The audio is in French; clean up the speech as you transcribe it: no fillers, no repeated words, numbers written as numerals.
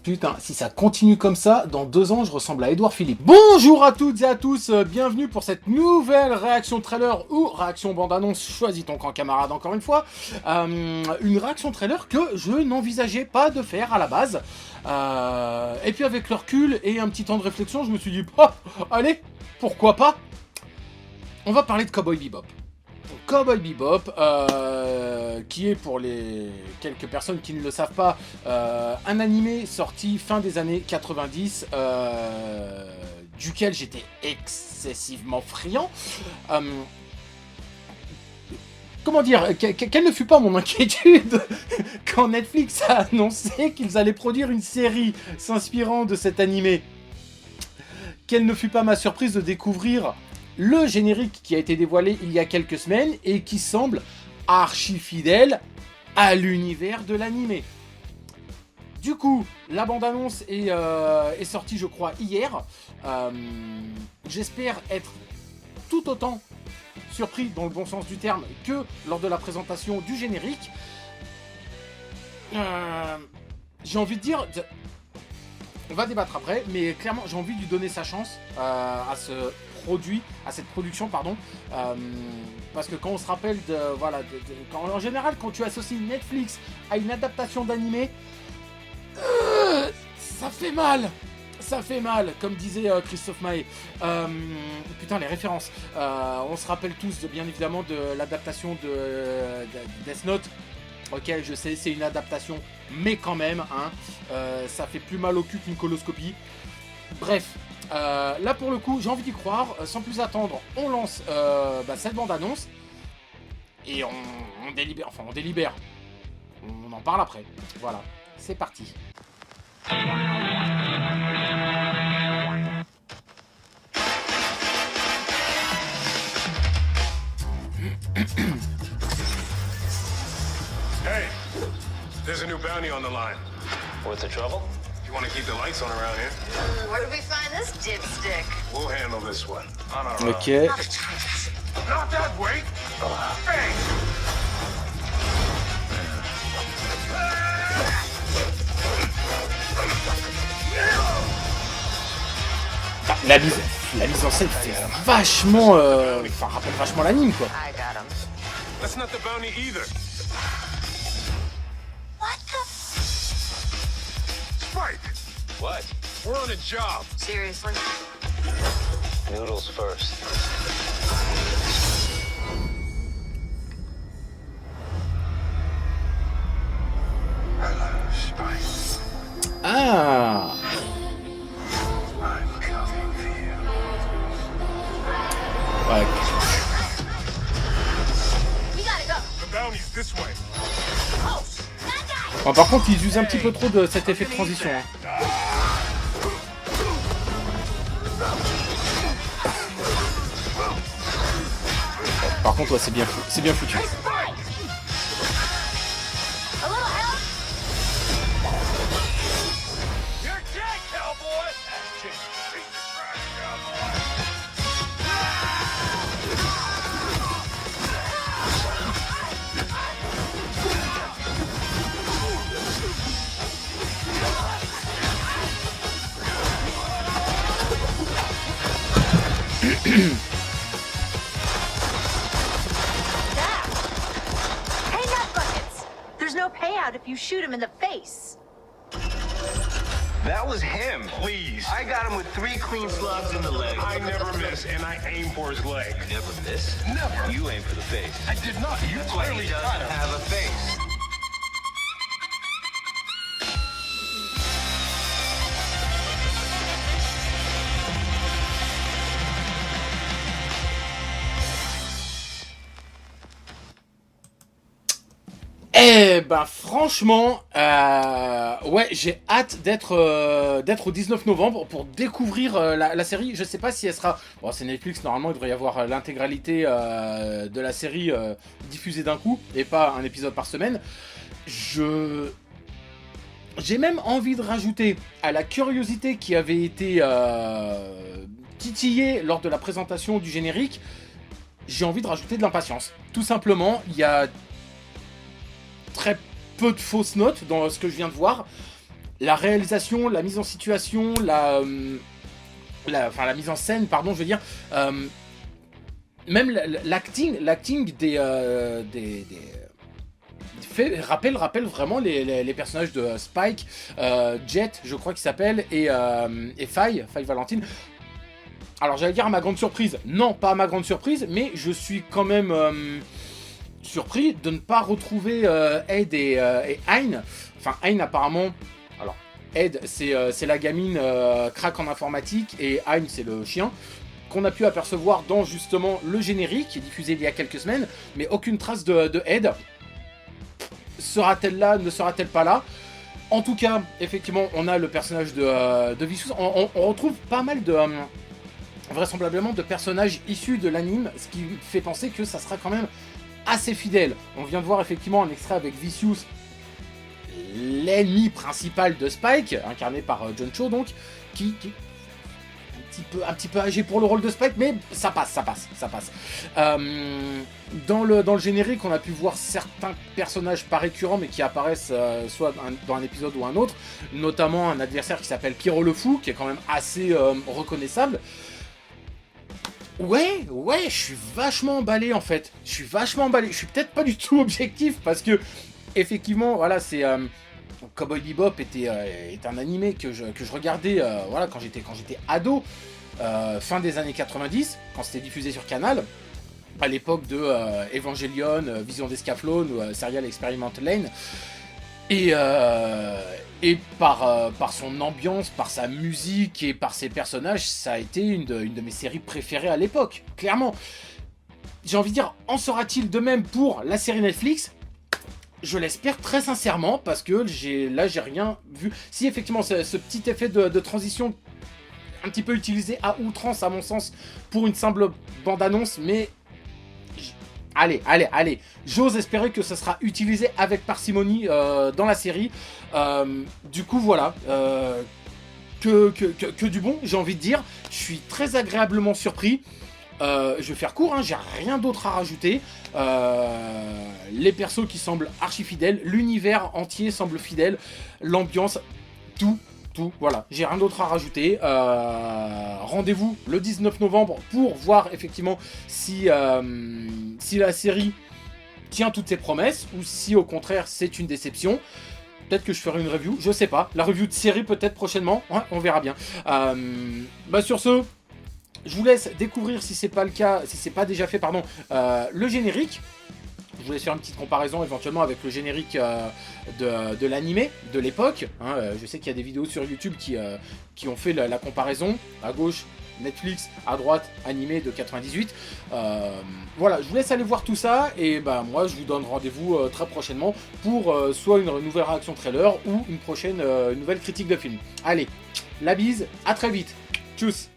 Putain, si ça continue comme ça, dans 2 ans, je ressemble à Édouard Philippe. Bonjour à toutes et à tous, bienvenue pour cette nouvelle réaction trailer ou réaction bande-annonce, choisis ton camp camarade encore une fois. Une réaction trailer que je n'envisageais pas de faire à la base. Et puis avec le recul et un petit temps de réflexion, je me suis dit, oh, allez, pourquoi pas. On va parler de Cowboy Bebop. Cowboy Bebop, qui est pour les quelques personnes qui ne le savent pas, un animé sorti fin des années 90, duquel j'étais excessivement friand. Comment dire, quelle ne fut pas mon inquiétude quand Netflix a annoncé qu'ils allaient produire une série s'inspirant de cet animé. Quelle ne fut pas ma surprise de découvrir le générique qui a été dévoilé il y a quelques semaines et qui semble archi fidèle à l'univers de l'animé. Du coup, la bande-annonce est sortie, je crois, hier. J'espère être tout autant surpris, dans le bon sens du terme, que lors de la présentation du générique. J'ai envie de dire... On va débattre après, mais clairement, j'ai envie de lui donner sa chance à cette production, pardon, parce que quand on se rappelle en général, quand tu associes Netflix à une adaptation d'animé, ça fait mal, comme disait Christophe Maé. Putain, les références. On se rappelle tous, bien évidemment, de l'adaptation de Death Note. Ok, je sais, c'est une adaptation, mais quand même, hein, ça fait plus mal au cul qu'une coloscopie. Bref, là pour le coup, j'ai envie d'y croire. Sans plus attendre, on lance cette bande-annonce et on délibère. Enfin, on délibère. On en parle après. Voilà, c'est parti. Hey, there's a new bounty on the line. What's the trouble? You want to keep the lights on around here? Where did we find this dipstick? We'll handle this one. On our own. Ok. Not that way. Bang! La mise en scène fait vachement... rappelle vachement l'anime, quoi. I got him. That's not the bounty either. What the? Spike, What? we're on a job. Seriously? Noodles first. Hello, Spike. Ah, I'm coming for you. ouais. We gotta go. The bounty's this way. Oh, that guy! Bon, par contre, ils usent un petit peu trop de cet effet de transition. Hein. Par contre, ouais, c'est bien foutu. A little help? You're dead, cowboy! Piece of trash, cowboy! Hey, nut buckets! There's no payout if you shoot him in the face. That was him. Please. I got him with 3 clean slugs in the leg. I never miss, and I aim for his leg. Never miss? Never. You aim for the face. I did not. You That's why clearly he doesn't got him. have a face. Eh ben franchement, ouais, j'ai hâte d'être au 19 novembre pour découvrir la série. Je sais pas si elle sera... Bon, c'est Netflix, normalement il devrait y avoir l'intégralité de la série diffusée d'un coup et pas un épisode par semaine. J'ai même envie de rajouter à la curiosité qui avait été titillée lors de la présentation du générique, j'ai envie de rajouter de l'impatience. Tout simplement, il y a très peu de fausses notes dans ce que je viens de voir. la réalisation, la mise en situation, la mise en scène, pardon, je veux dire, même l'acting rappelle vraiment les personnages de Spike, Jet, je crois qu'il s'appelle, et Faye Valentine. Alors j'allais dire à ma grande surprise, non pas à ma grande surprise, mais je suis quand même surpris de ne pas retrouver Ed et Hein. Enfin Hein apparemment, alors Ed c'est la gamine crack en informatique et Hein c'est le chien, qu'on a pu apercevoir dans justement le générique qui est diffusé il y a quelques semaines, mais aucune trace de Ed. Sera-t-elle là, ne sera-t-elle pas là? En tout cas, effectivement, on a le personnage de Vicious. On retrouve pas mal de vraisemblablement de personnages issus de l'anime, ce qui fait penser que ça sera quand même assez fidèle. On vient de voir effectivement un extrait avec Vicious, l'ennemi principal de Spike, incarné par John Cho, donc, qui un petit peu âgé pour le rôle de Spike, mais ça passe. Dans le générique, on a pu voir certains personnages pas récurrents, mais qui apparaissent soit dans un épisode ou un autre, notamment un adversaire qui s'appelle Pyro le Fou, qui est quand même assez reconnaissable. Ouais, je suis vachement emballé en fait. Je suis peut-être pas du tout objectif parce que, effectivement, voilà, c'est. Cowboy Bebop est un animé que je regardais voilà, quand j'étais ado, fin des années 90, quand c'était diffusé sur Canal, à l'époque de Evangelion, Vision d'Escaflowne ou Serial Experiment Lane. Et par son ambiance, par sa musique et par ses personnages, ça a été une de mes séries préférées à l'époque, clairement. J'ai envie de dire, en sera-t-il de même pour la série Netflix ? Je l'espère très sincèrement, parce que j'ai rien vu. Si effectivement ce petit effet de transition un petit peu utilisé à outrance à mon sens pour une simple bande-annonce, mais allez, j'ose espérer que ça sera utilisé avec parcimonie dans la série. Du coup voilà, que du bon, j'ai envie de dire. Je suis très agréablement surpris. Je vais faire court, hein, j'ai rien d'autre à rajouter. Les persos qui semblent archi fidèles, l'univers entier semble fidèle, l'ambiance, tout, voilà, j'ai rien d'autre à rajouter. Rendez-vous le 19 novembre pour voir effectivement si la série tient toutes ses promesses ou si au contraire c'est une déception. Peut-être que je ferai une review, je sais pas. La review de série peut-être prochainement, ouais, on verra bien. Sur ce, je vous laisse découvrir, si c'est pas le cas, si c'est pas déjà fait, pardon, le générique. Je vous laisse faire une petite comparaison éventuellement avec le générique de l'animé de l'époque. Hein, je sais qu'il y a des vidéos sur YouTube qui ont fait la comparaison. À gauche, Netflix, à droite, animé de 98. Voilà, je vous laisse aller voir tout ça. Et moi, je vous donne rendez-vous très prochainement pour soit une nouvelle réaction trailer ou une prochaine nouvelle critique de film. Allez, la bise, à très vite. Tchuss.